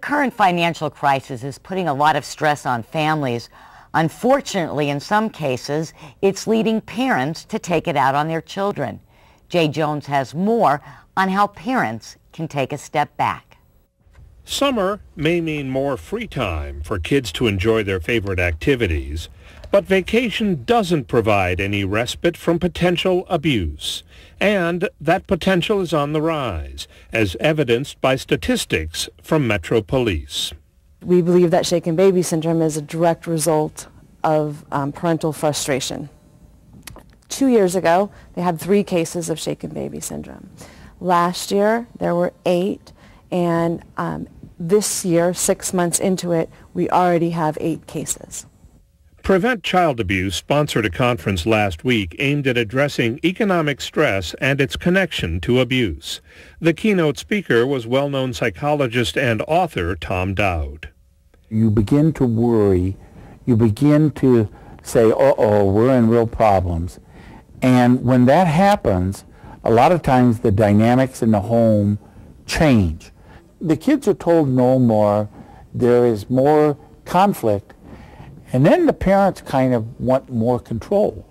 current financial crisis is putting a lot of stress on families. Unfortunately, in some cases, it's leading parents to take it out on their children. Jay Jones has more on how parents can take a step back. Summer may mean more free time for kids to enjoy their favorite activities, but vacation doesn't provide any respite from potential abuse. And that potential is on the rise, as evidenced by statistics from Metro Police. We believe that shaken baby syndrome is a direct result of parental frustration. 2 years ago, they had 3 cases of shaken baby syndrome. Last year, there were 8, and this year, 6 months into it, we already have 8 cases. Prevent Child Abuse sponsored a conference last week aimed at addressing economic stress and its connection to abuse. The keynote speaker was well-known psychologist and author Tom Dowd. You begin to worry. You begin to say, uh-oh, we're in real problems. And when that happens, a lot of times the dynamics in the home change. The kids are told no more. There is more conflict. And then the parents kind of want more control.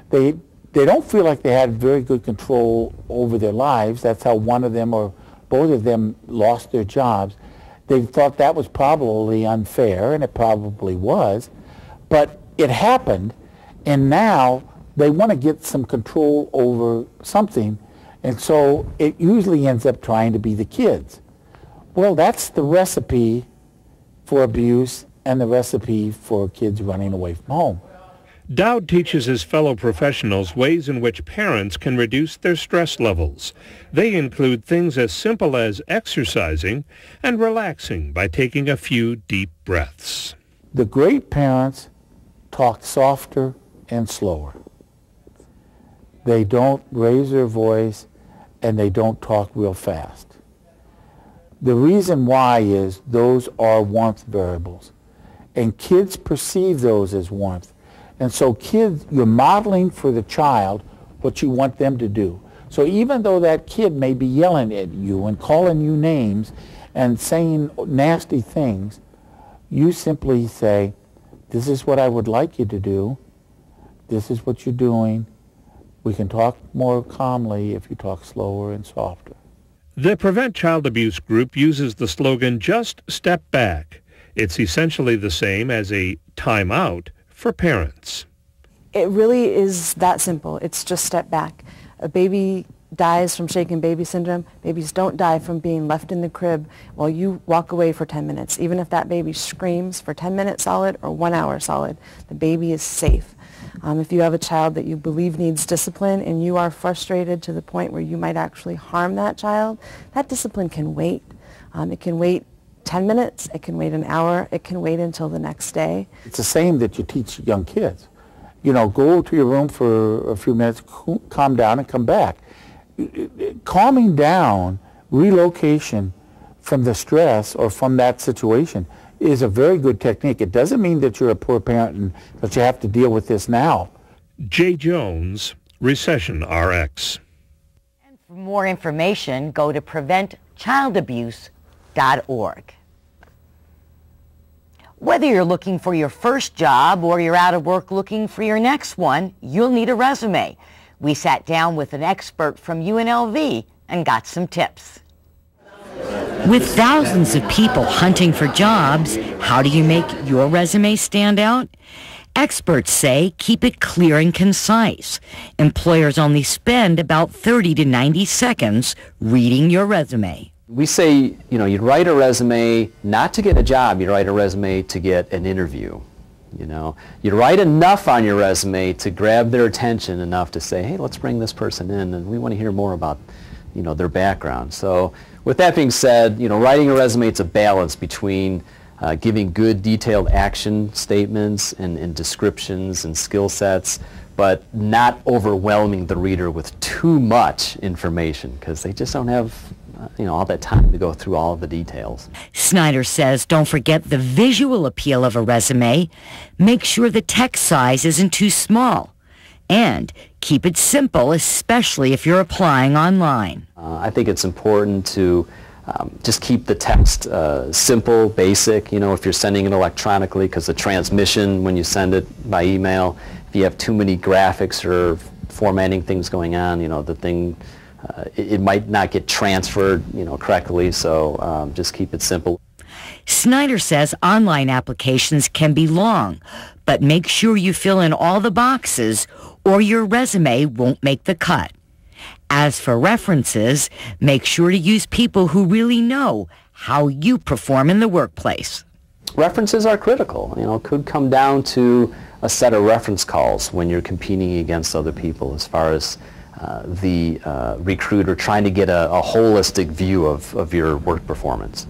They don't feel like they had very good control over their lives. That's how one of them or both of them lost their jobs. They thought that was probably unfair, and it probably was. But it happened, and now they want to get some control over something, and so it usually ends up trying to be the kids. Well, that's the recipe for abuse and the recipe for kids running away from home. Dowd teaches his fellow professionals ways in which parents can reduce their stress levels. They include things as simple as exercising and relaxing by taking a few deep breaths. The great parents talk softer and slower. They don't raise their voice, and they don't talk real fast. The reason why is those are warmth variables. And kids perceive those as warmth. And so kids, you're modeling for the child what you want them to do. So even though that kid may be yelling at you and calling you names and saying nasty things, you simply say, this is what I would like you to do. This is what you're doing. We can talk more calmly if you talk slower and softer. The Prevent Child Abuse group uses the slogan, just step back. It's essentially the same as a timeout for parents. It really is that simple. It's just step back. A baby dies from shaken baby syndrome. Babies don't die from being left in the crib while you walk away for 10 minutes. Even if that baby screams for 10 minutes solid or 1 hour solid, the baby is safe. If you have a child that you believe needs discipline and you are frustrated to the point where you might actually harm that child, that discipline can wait. It can wait 10 minutes, it can wait an hour, it can wait until the next day. It's the same that you teach young kids. You know, go to your room for a few minutes, calm down, and come back. Calming down, relocation from the stress or from that situation is a very good technique. It doesn't mean that you're a poor parent and that you have to deal with this now. Jay Jones, Recession Rx. And for more information, go to preventchildabuse.org. Whether you're looking for your first job or you're out of work looking for your next one, you'll need a resume. We sat down with an expert from UNLV and got some tips. With thousands of people hunting for jobs, how do you make your resume stand out? Experts say keep it clear and concise. Employers only spend about 30 to 90 seconds reading your resume. We say, you'd write a resume not to get a job, you'd write a resume to get an interview. You'd write enough on your resume to grab their attention enough to say, hey, let's bring this person in and we want to hear more about, their background. So with that being said, writing a resume, it's a balance between giving good detailed action statements and descriptions and skill sets, but not overwhelming the reader with too much information because they just don't have all that time to go through all of the details. Snyder says don't forget the visual appeal of a resume. Make sure the text size isn't too small. And keep it simple, especially if you're applying online. I think it's important to Just keep the text simple, basic. You know, if you're sending it electronically, because the transmission when you send it by email, if you have too many graphics or formatting things going on, you know, the thing, it might not get transferred, you know, correctly. So just keep it simple. Snyder says online applications can be long, but make sure you fill in all the boxes or your resume won't make the cut. As for references, make sure to use people who really know how you perform in the workplace. References are critical. You know, it could come down to a set of reference calls when you're competing against other people as far as the recruiter trying to get a holistic view of your work performance.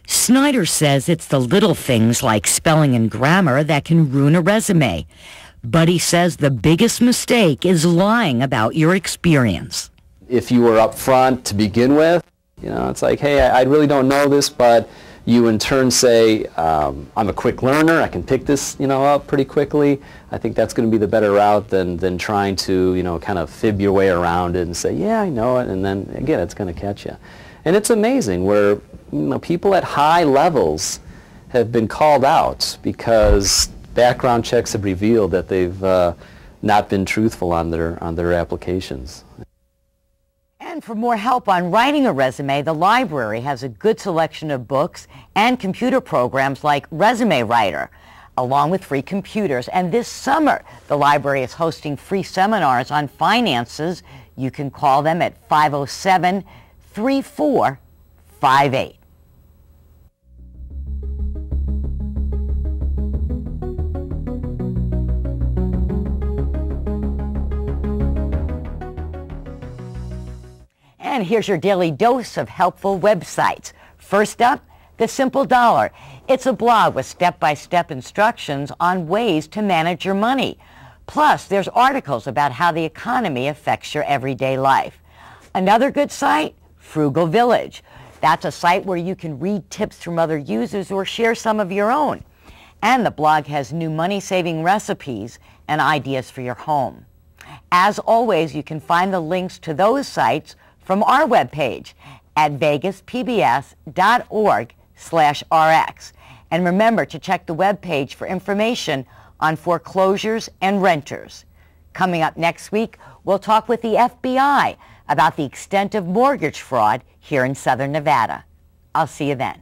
Snyder says it's the little things like spelling and grammar that can ruin a resume. But he says the biggest mistake is lying about your experience. If you were upfront to begin with, you know, it's like, hey, I really don't know this, but you in turn say, I'm a quick learner, I can pick this, you know, up pretty quickly. I think that's going to be the better route than trying to, you know, kind of fib your way around it and say, yeah, I know it, and then again, it's going to catch you. And it's amazing where, you know, people at high levels have been called out because background checks have revealed that they've not been truthful on their applications. And for more help on writing a resume, the library has a good selection of books and computer programs like Resume Writer, along with free computers. And this summer, the library is hosting free seminars on finances. You can call them at 507-3458. And here's your daily dose of helpful websites. First up, The Simple Dollar. It's a blog with step-by-step instructions on ways to manage your money. Plus, there's articles about how the economy affects your everyday life. Another good site, Frugal Village. That's a site where you can read tips from other users or share some of your own. And the blog has new money-saving recipes and ideas for your home. As always, you can find the links to those sites from our webpage at vegaspbs.org/rx. And remember to check the webpage for information on foreclosures and renters. Coming up next week, we'll talk with the FBI about the extent of mortgage fraud here in Southern Nevada. I'll see you then.